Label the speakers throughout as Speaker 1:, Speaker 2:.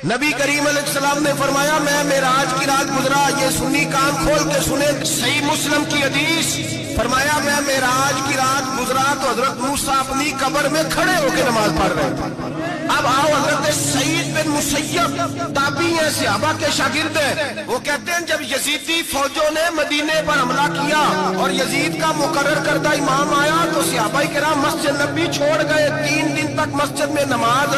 Speaker 1: نبی کریم علیہ السلام نے فرمایا میں معراج کی رات گزرا، یہ سنی کان کھول کے سنے، صحیح مسلم کی حدیث، فرمایا میں معراج کی رات گزرا تو حضرت موسیٰ اپنی قبر میں کھڑے ہو کے نماز پڑھ رہے تھے۔ اب آؤ، حضرت سعید بن مسیب تابعی ہیں، صحابہ کے شاگرد ہیں، وہ کہتے ہیں جب یزیدی فوجوں نے مدینے پر حملہ کیا اور یزید کا مقرر کردہ امام آیا تو صحابہ کرام مسجد نبی چھوڑ گئے، 3 دن تک مسجد میں نماز،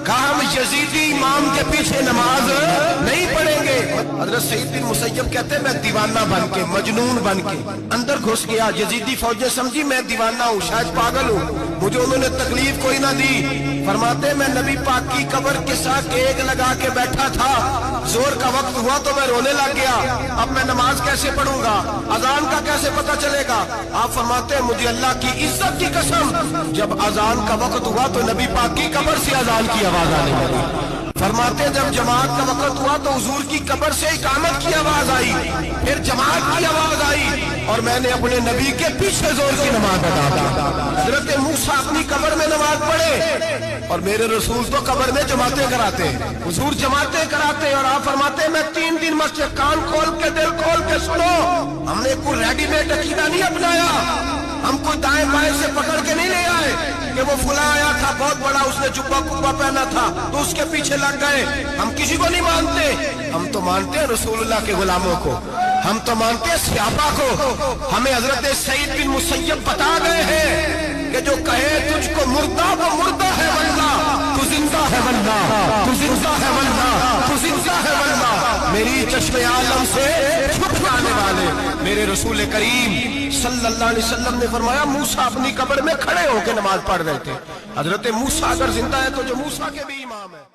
Speaker 1: کہا ہم یزیدی امام کے پیچھے نماز نہیں پڑھیں گے۔ حضرت سعید بن مسیب کہتے ہیں میں دیوانہ بن کے، مجنون بن کے اندر گھس گیا، یزیدی فوجیں سمجھی میں دیوانہ ہوں، شاید پاگل ہوں، مجھے انہوں نے تکلیف کوئی نہ دی۔ فرماتے میں نبی پاک کی قبر کے ساتھ ایک لگا کے بیٹھا تھا، زور کا وقت ہوا تو میں رونے لگ گیا، اب میں نماز کیسے پڑھوں گا، اذان کا کیسے پتہ چلے گا؟ آپ فرماتے ہیں مجھے اللہ کی عزت کی قسم جب اذان کا وقت ہوا تو نبی پاک کی قبر سے اذان کی آواز آنے لگی۔ فرماتے جب جماعت کا وقت ہوا تو حضور کی قبر سے اقامت کی آواز آئی، پھر جماعت کی آواز آئی اور میں نے اپنے نبی کے پیچھے زور کی نماز ادا کی۔ حضرت موسیٰ اپنی قبر میں نماز پڑھے اور میرے رسول تو قبر میں جماعتیں کراتے ہیں، حضور جماعتیں کراتے ہیں، اور آپ فرماتے ہیں میں 3 دن مسجد، کان کھول کے دل کھول کے سنو، ہم نے کوئی ریڈی میڈ عقیدہ نہیں اپنایا، ہم کو دائیں بائیں سے پکڑ کے نہیں لے آئے کہ وہ فلاں آیا تھا بہت بڑا، اس نے جبہ کبہ پہنا تھا تو اس کے پیچھے لگ گئے۔ ہم کسی کو نہیں مانتے، ہم تو مانتے ہیں رسول اللہ کے غلاموں کو، ہم تو مانتے ہیں صحابہ کو۔ ہمیں حضرت سعید بن مسیب بتا گئے ہیں کہ جو کہے تجھ کو مردہ وہ مردہ ہے واللہ، تو زندہ ہے واللہ، تو زندہ ہے واللہ، تو زندہ ہے واللہ، میری چشم عالم سے چھپ جانے والے میرے رسول کریم صلی اللہ علیہ وسلم نے فرمایا موسیٰ اپنی قبر میں کھڑے ہو کے نماز پڑھ رہے تھے۔ حضرت موسیٰ اگر زندہ ہے تو جو موسیٰ کے بھی امام ہے۔